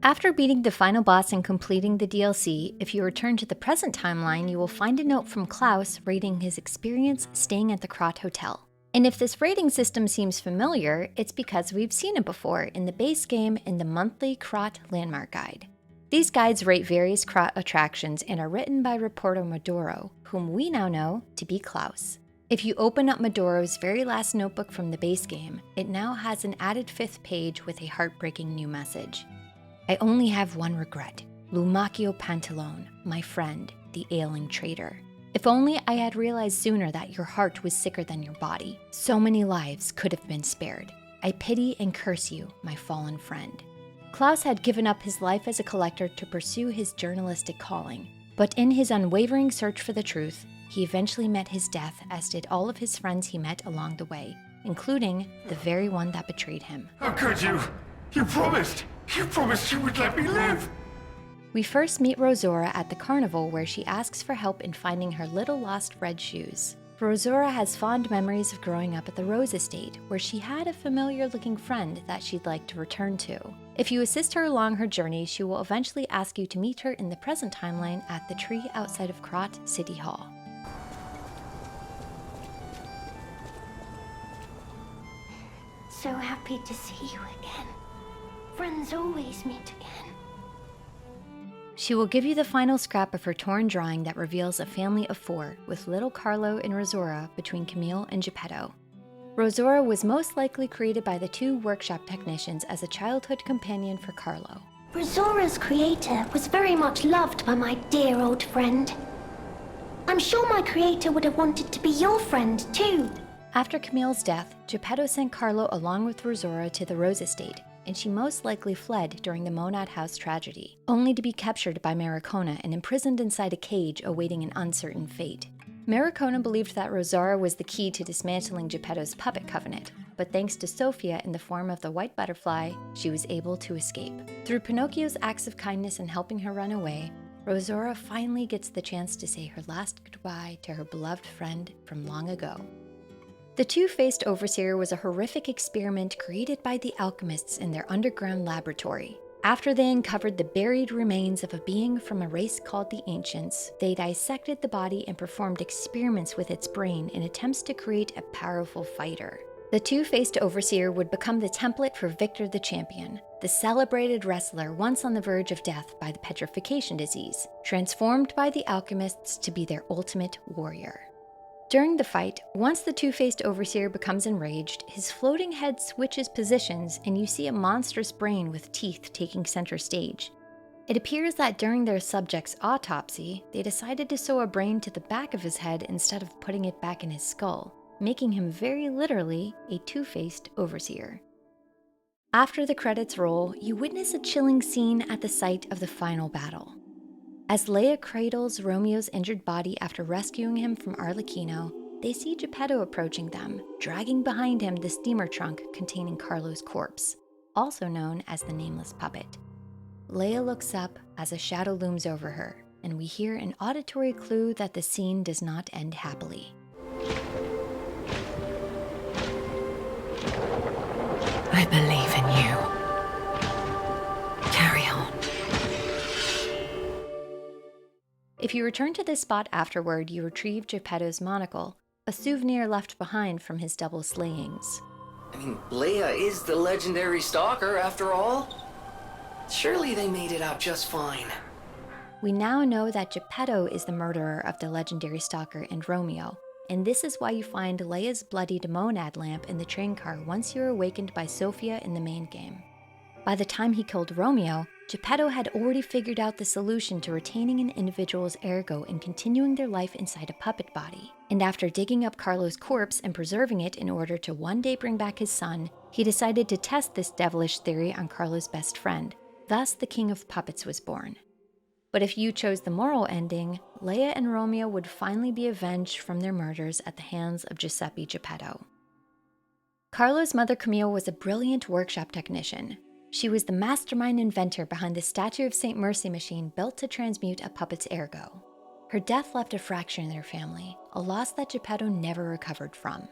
After beating the final boss and completing the DLC, if you return to the present timeline, you will find a note from Klaus rating his experience staying at the Krot Hotel. And if this rating system seems familiar, it's because we've seen it before in the base game and the monthly Krot Landmark Guide. These guides rate various Krot attractions and are written by Reporter Medoro, whom we now know to be Klaus. If you open up Medoro's very last notebook from the base game, it now has an added 5th page with a heartbreaking new message. I only have one regret, Lumacchio Pantalone, my friend, the ailing traitor. If only I had realized sooner that your heart was sicker than your body. So many lives could have been spared. I pity and curse you, my fallen friend. Klaus had given up his life as a collector to pursue his journalistic calling, but in his unwavering search for the truth, he eventually met his death, as did all of his friends he met along the way, including the very one that betrayed him. How could you? You promised! You promised you would let me live! We first meet Rosaura at the carnival, where she asks for help in finding her little lost red shoes. Rosaura has fond memories of growing up at the Rose Estate, where she had a familiar-looking friend that she'd like to return to. If you assist her along her journey, she will eventually ask you to meet her in the present timeline at the tree outside of Krot City Hall. So happy to see you again. Friends always meet again. She will give you the final scrap of her torn drawing that reveals a family of 4, with little Carlo and Rosaura between Camille and Geppetto. Rosaura was most likely created by the 2 workshop technicians as a childhood companion for Carlo. Rosaura's creator was very much loved by my dear old friend. I'm sure my creator would have wanted to be your friend too. After Camille's death, Geppetto sent Carlo along with Rosaura to the Rose Estate, and she most likely fled during the Monad House tragedy, only to be captured by Marikona and imprisoned inside a cage awaiting an uncertain fate. Marikona believed that Rosaura was the key to dismantling Geppetto's puppet covenant, but thanks to Sophia in the form of the white butterfly, she was able to escape. Through Pinocchio's acts of kindness in helping her run away, Rosaura finally gets the chance to say her last goodbye to her beloved friend from long ago. The Two-Faced Overseer was a horrific experiment created by the alchemists in their underground laboratory. After they uncovered the buried remains of a being from a race called the Ancients, they dissected the body and performed experiments with its brain in attempts to create a powerful fighter. The Two-Faced Overseer would become the template for Victor the Champion, the celebrated wrestler once on the verge of death by the petrification disease, transformed by the alchemists to be their ultimate warrior. During the fight, once the Two-Faced Overseer becomes enraged, his floating head switches positions and you see a monstrous brain with teeth taking center stage. It appears that during their subject's autopsy, they decided to sew a brain to the back of his head instead of putting it back in his skull, making him very literally a Two-Faced Overseer. After the credits roll, you witness a chilling scene at the site of the final battle. As Lea cradles Romeo's injured body after rescuing him from Arlecchino, they see Geppetto approaching them, dragging behind him the steamer trunk containing Carlo's corpse, also known as the Nameless Puppet. Lea looks up as a shadow looms over her, and we hear an auditory clue that the scene does not end happily. I believe in you. Carry on. If you return to this spot afterward, you retrieve Geppetto's monocle, a souvenir left behind from his double slayings. I mean, Lea is the legendary stalker after all. Surely they made it out just fine. We now know that Geppetto is the murderer of the legendary stalker and Romeo, and this is why you find Lea's bloodied monad lamp in the train car once you're awakened by Sophia in the main game. By the time he killed Romeo, Geppetto had already figured out the solution to retaining an individual's ergo and continuing their life inside a puppet body. And after digging up Carlo's corpse and preserving it in order to one day bring back his son, he decided to test this devilish theory on Carlo's best friend. Thus, the King of Puppets was born. But if you chose the moral ending, Lea and Romeo would finally be avenged from their murders at the hands of Giuseppe Geppetto. Carlo's mother Camille was a brilliant workshop technician. She was the mastermind inventor behind the Statue of St. Mercy machine built to transmute a puppet's ergo. Her death left a fracture in their family, a loss that Geppetto never recovered from.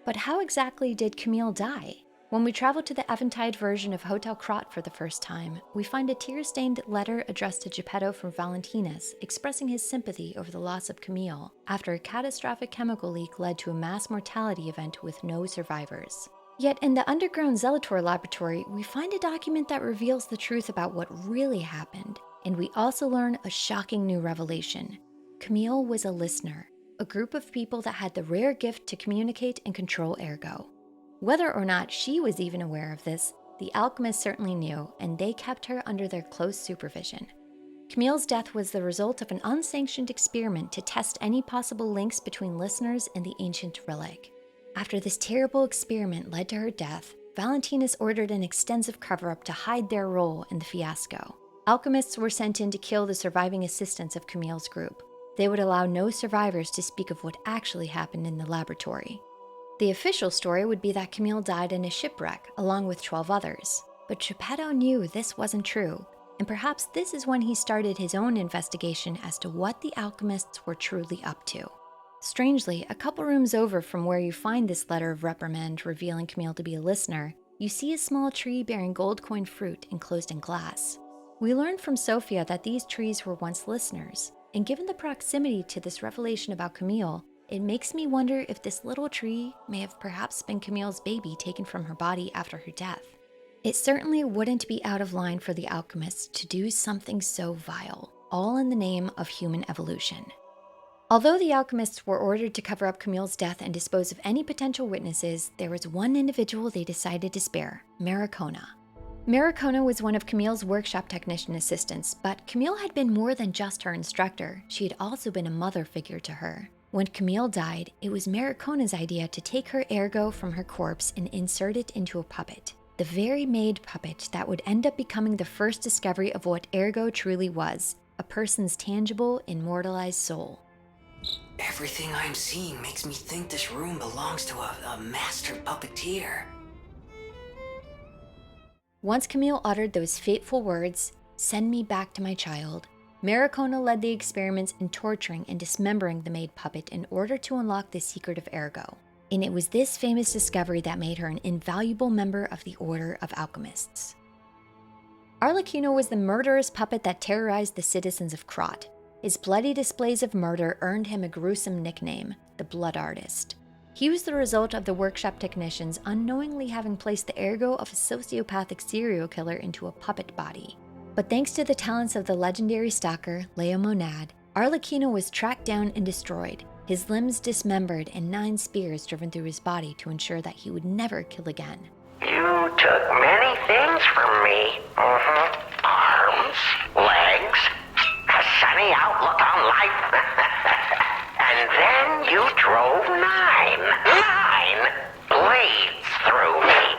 But how exactly did Camille die? When we travel to the Eventide version of Hotel Krat for the first time, we find a tear-stained letter addressed to Geppetto from Valentinus expressing his sympathy over the loss of Camille after a catastrophic chemical leak led to a mass mortality event with no survivors. Yet in the underground Zelator laboratory, we find a document that reveals the truth about what really happened, and we also learn a shocking new revelation. Camille was a listener, a group of people that had the rare gift to communicate and control ergo. Whether or not she was even aware of this, the alchemists certainly knew, and they kept her under their close supervision. Camille's death was the result of an unsanctioned experiment to test any possible links between listeners and the ancient relic. After this terrible experiment led to her death, Valentinus ordered an extensive cover-up to hide their role in the fiasco. Alchemists were sent in to kill the surviving assistants of Camille's group. They would allow no survivors to speak of what actually happened in the laboratory. The official story would be that Camille died in a shipwreck, along with 12 others. But Geppetto knew this wasn't true, and perhaps this is when he started his own investigation as to what the alchemists were truly up to. Strangely, a couple rooms over from where you find this letter of reprimand revealing Camille to be a listener, you see a small tree bearing gold coin fruit enclosed in glass. We learn from Sophia that these trees were once listeners, and given the proximity to this revelation about Camille, it makes me wonder if this little tree may have perhaps been Camille's baby taken from her body after her death. It certainly wouldn't be out of line for the alchemists to do something so vile, all in the name of human evolution. Although the alchemists were ordered to cover up Camille's death and dispose of any potential witnesses, there was one individual they decided to spare, Marikona. Marikona was one of Camille's workshop technician assistants, but Camille had been more than just her instructor. She had also been a mother figure to her. When Camille died, it was Marikona's idea to take her ergo from her corpse and insert it into a puppet. The very Maid puppet that would end up becoming the first discovery of what ergo truly was, a person's tangible, immortalized soul. Everything I'm seeing makes me think this room belongs to a master puppeteer. Once Camille uttered those fateful words, "Send me back to my child," Marikona led the experiments in torturing and dismembering the Maid puppet in order to unlock the secret of ergo. And it was this famous discovery that made her an invaluable member of the Order of Alchemists. Arlecchino was the murderous puppet that terrorized the citizens of Krat. His bloody displays of murder earned him a gruesome nickname, the Blood Artist. He was the result of the workshop technicians unknowingly having placed the ergo of a sociopathic serial killer into a puppet body. But thanks to the talents of the legendary stalker, Lea Monad, Arlecchino was tracked down and destroyed, his limbs dismembered and 9 spears driven through his body to ensure that he would never kill again. You took many things from me. Arms, legs, a sunny outlook on life. And then you drove 9 blades through me.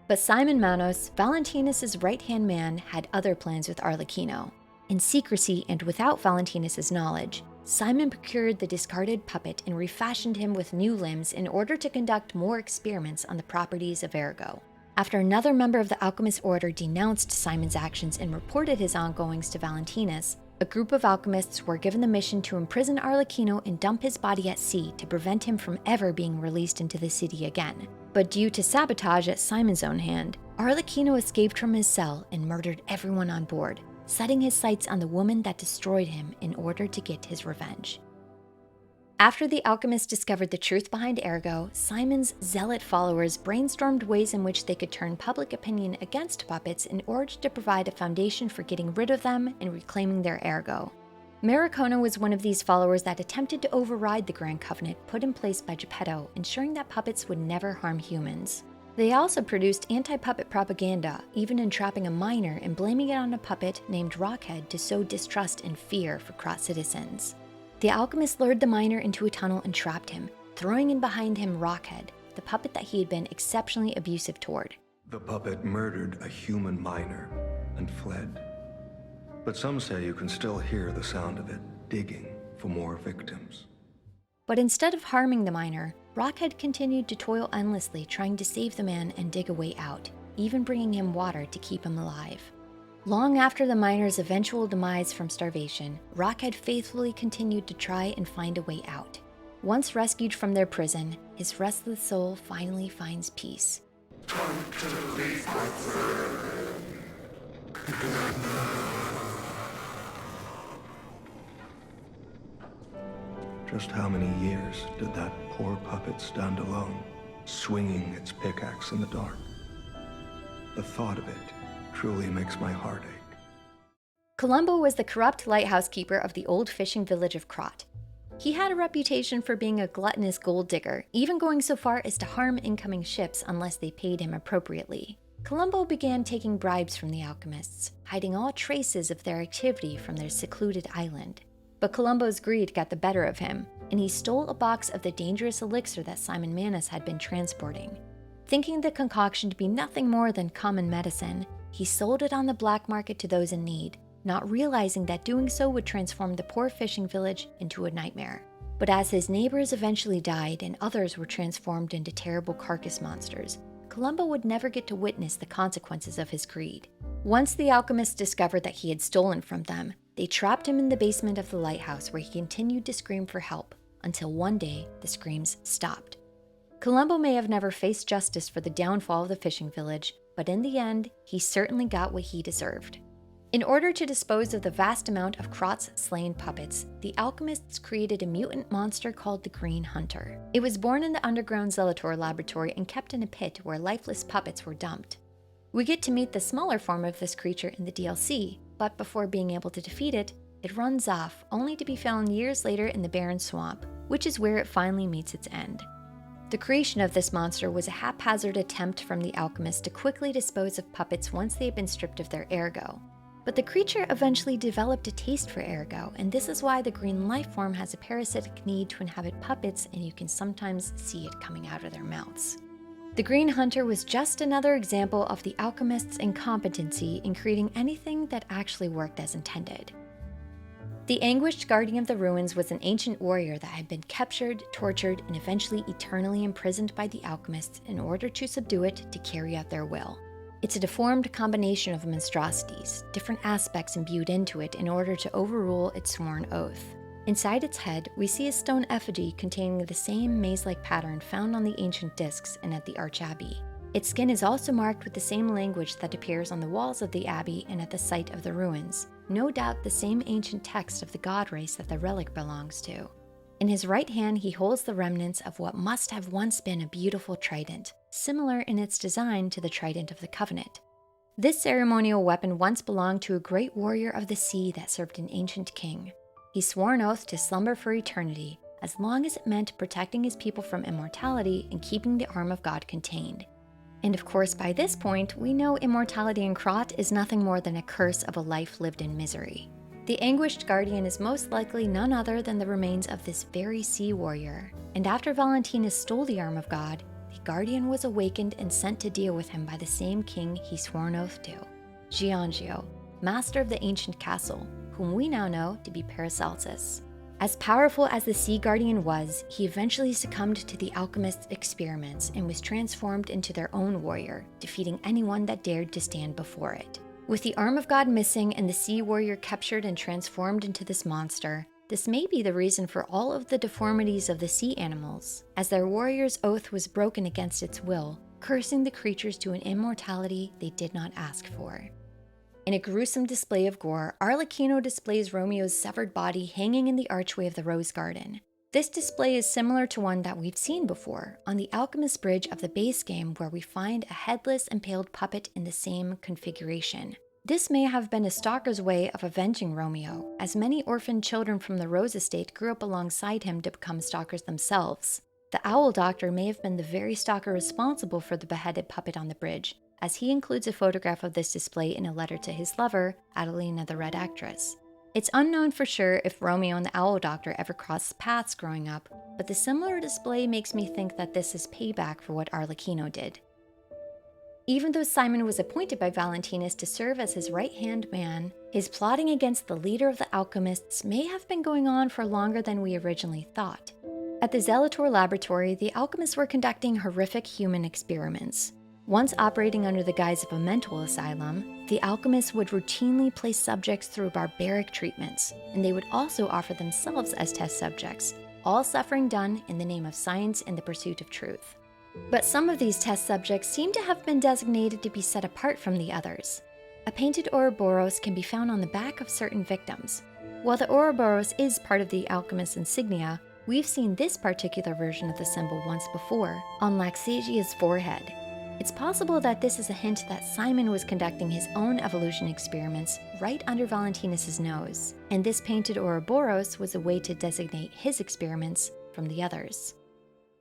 But Simon Manos, Valentinus' right-hand man, had other plans with Arlecchino. In secrecy and without Valentinus' knowledge, Simon procured the discarded puppet and refashioned him with new limbs in order to conduct more experiments on the properties of ergo. After another member of the Alchemist Order denounced Simon's actions and reported his ongoings to Valentinus, a group of alchemists were given the mission to imprison Arlecchino and dump his body at sea to prevent him from ever being released into the city again. But due to sabotage at Simon's own hand, Arlecchino escaped from his cell and murdered everyone on board, setting his sights on the woman that destroyed him in order to get his revenge. After the alchemists discovered the truth behind ergo, Simon's zealot followers brainstormed ways in which they could turn public opinion against puppets in order to provide a foundation for getting rid of them and reclaiming their ergo. Marikona was one of these followers that attempted to override the Grand Covenant put in place by Geppetto, ensuring that puppets would never harm humans. They also produced anti-puppet propaganda, even entrapping a miner and blaming it on a puppet named Rockhead to sow distrust and fear for Krat citizens. The alchemist lured the miner into a tunnel and trapped him, throwing in behind him Rockhead, the puppet that he had been exceptionally abusive toward. The puppet murdered a human miner and fled. But some say you can still hear the sound of it, digging for more victims. But instead of harming the miner, Rockhead continued to toil endlessly trying to save the man and dig a way out, even bringing him water to keep him alive. Long after the miner's eventual demise from starvation, Rockhead faithfully continued to try and find a way out. Once rescued from their prison, his restless soul finally finds peace. Time to leave, my friend. Just how many years did that poor puppet stand alone, swinging its pickaxe in the dark? The thought of it truly makes my heart ache. Columbo was the corrupt lighthouse keeper of the old fishing village of Krot. He had a reputation for being a gluttonous gold digger, even going so far as to harm incoming ships unless they paid him appropriately. Columbo began taking bribes from the alchemists, hiding all traces of their activity from their secluded island. But Columbo's greed got the better of him, and he stole a box of the dangerous elixir that Simon Manus had been transporting. Thinking the concoction to be nothing more than common medicine, he sold it on the black market to those in need, not realizing that doing so would transform the poor fishing village into a nightmare. But as his neighbors eventually died and others were transformed into terrible carcass monsters, Columbo would never get to witness the consequences of his greed. Once the alchemists discovered that he had stolen from them, they trapped him in the basement of the lighthouse where he continued to scream for help, until one day the screams stopped. Columbo may have never faced justice for the downfall of the fishing village, but in the end, he certainly got what he deserved. In order to dispose of the vast amount of Krot's slain puppets, the alchemists created a mutant monster called the Green Hunter. It was born in the underground Zelator laboratory and kept in a pit where lifeless puppets were dumped. We get to meet the smaller form of this creature in the DLC, but before being able to defeat it, it runs off, only to be found years later in the barren swamp, which is where it finally meets its end. The creation of this monster was a haphazard attempt from the alchemists to quickly dispose of puppets once they had been stripped of their ergo. But the creature eventually developed a taste for ergo, and this is why the green life form has a parasitic need to inhabit puppets, and you can sometimes see it coming out of their mouths. The Green Hunter was just another example of the alchemists' incompetency in creating anything that actually worked as intended. The Anguished Guardian of the Ruins was an ancient warrior that had been captured, tortured, and eventually eternally imprisoned by the alchemists in order to subdue it to carry out their will. It's a deformed combination of monstrosities, different aspects imbued into it in order to overrule its sworn oath. Inside its head, we see a stone effigy containing the same maze-like pattern found on the ancient discs and at the Archabbey. Its skin is also marked with the same language that appears on the walls of the abbey and at the site of the ruins, no doubt the same ancient text of the god race that the relic belongs to. In his right hand, he holds the remnants of what must have once been a beautiful trident, similar in its design to the trident of the Covenant. This ceremonial weapon once belonged to a great warrior of the sea that served an ancient king. He swore an oath to slumber for eternity, as long as it meant protecting his people from immortality and keeping the arm of God contained. And of course, by this point, we know immortality in Krot is nothing more than a curse of a life lived in misery. The Anguished Guardian is most likely none other than the remains of this very sea warrior, and after Valentinus stole the arm of God, the Guardian was awakened and sent to deal with him by the same king he swore an oath to, Giangio, master of the ancient castle, whom we now know to be Paracelsus. As powerful as the Sea Guardian was, he eventually succumbed to the alchemists' experiments and was transformed into their own warrior, defeating anyone that dared to stand before it. With the arm of God missing and the sea warrior captured and transformed into this monster, this may be the reason for all of the deformities of the sea animals, as their warrior's oath was broken against its will, cursing the creatures to an immortality they did not ask for. In a gruesome display of gore, Arlecchino displays Romeo's severed body hanging in the archway of the Rose Garden. This display is similar to one that we've seen before on the Alchemist Bridge of the base game, where we find a headless, impaled puppet in the same configuration. This may have been a stalker's way of avenging Romeo, as many orphaned children from the Rose estate grew up alongside him to become stalkers themselves. The Owl Doctor may have been the very stalker responsible for the beheaded puppet on the bridge, as he includes a photograph of this display in a letter to his lover, Adelina the Red Actress. It's unknown for sure if Romeo and the Owl Doctor ever crossed paths growing up, but the similar display makes me think that this is payback for what Arlecchino did. Even though Simon was appointed by Valentinus to serve as his right-hand man, his plotting against the leader of the alchemists may have been going on for longer than we originally thought. At the Zelator laboratory, the alchemists were conducting horrific human experiments. Once operating under the guise of a mental asylum, the alchemists would routinely place subjects through barbaric treatments, and they would also offer themselves as test subjects, all suffering done in the name of science and the pursuit of truth. But some of these test subjects seem to have been designated to be set apart from the others. A painted Ouroboros can be found on the back of certain victims. While the Ouroboros is part of the alchemist's insignia, we've seen this particular version of the symbol once before, on Laxagia's forehead. It's possible that this is a hint that Simon was conducting his own evolution experiments right under Valentinus's nose, and this painted Ouroboros was a way to designate his experiments from the others.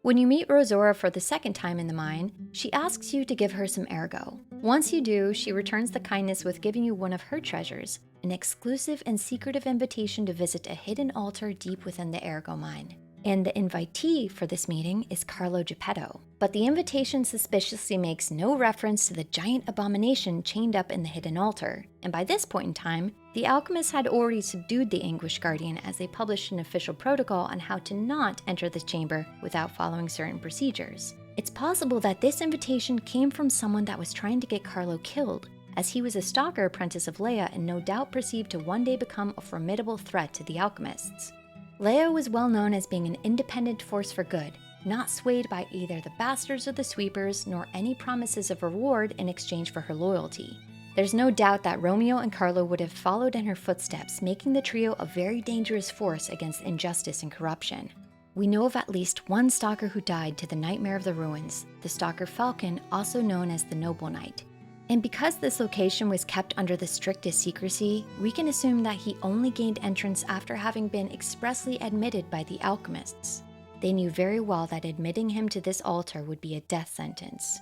When you meet Rosaura for the second time in the mine, she asks you to give her some ergo. Once you do, she returns the kindness with giving you one of her treasures, an exclusive and secretive invitation to visit a hidden altar deep within the ergo mine. And the invitee for this meeting is Carlo Geppetto. But the invitation suspiciously makes no reference to the giant abomination chained up in the hidden altar. And by this point in time, the alchemists had already subdued the Anguished Guardian as they published an official protocol on how to not enter the chamber without following certain procedures. It's possible that this invitation came from someone that was trying to get Carlo killed, as he was a stalker apprentice of Lea and no doubt perceived to one day become a formidable threat to the alchemists. Lea was well known as being an independent force for good, not swayed by either the bastards or the sweepers, nor any promises of reward in exchange for her loyalty. There's no doubt that Romeo and Carlo would have followed in her footsteps, making the trio a very dangerous force against injustice and corruption. We know of at least one stalker who died to the Nightmare of the Ruins, the stalker Falcon, also known as the Noble Knight. And because this location was kept under the strictest secrecy, we can assume that he only gained entrance after having been expressly admitted by the alchemists. They knew very well that admitting him to this altar would be a death sentence.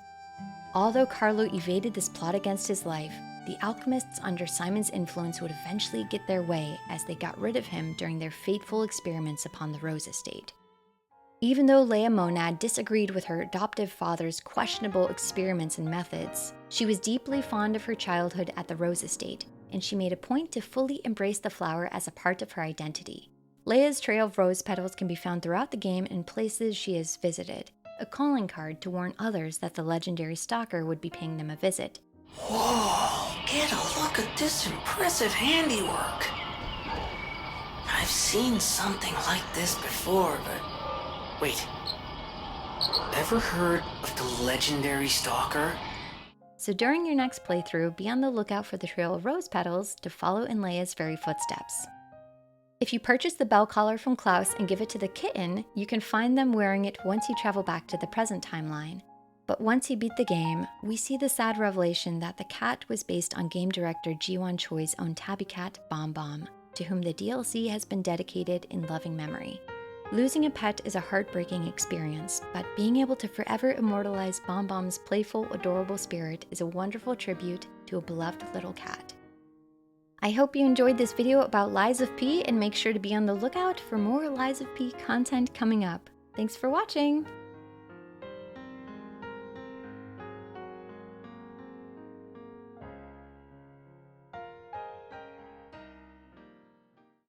Although Carlo evaded this plot against his life, the alchemists under Simon's influence would eventually get their way as they got rid of him during their fateful experiments upon the Rose estate. Even though Lea Monad disagreed with her adoptive father's questionable experiments and methods, she was deeply fond of her childhood at the Rose estate, and she made a point to fully embrace the flower as a part of her identity. Lea's trail of rose petals can be found throughout the game in places she has visited, a calling card to warn others that the legendary stalker would be paying them a visit. Whoa, get a look at this impressive handiwork. I've seen something like this before, but... Wait, ever heard of the legendary stalker? So during your next playthrough, be on the lookout for the trail of rose petals to follow in Lea's very footsteps. If you purchase the bell collar from Klaus and give it to the kitten, you can find them wearing it once you travel back to the present timeline. But once you beat the game, we see the sad revelation that the cat was based on game director Ji-won Choi's own tabby cat, Bom Bom, to whom the DLC has been dedicated in loving memory. Losing a pet is a heartbreaking experience, but being able to forever immortalize Bom Bom's playful, adorable spirit is a wonderful tribute to a beloved little cat. I hope you enjoyed this video about Lies of P, and make sure to be on the lookout for more Lies of P content coming up. Thanks for watching!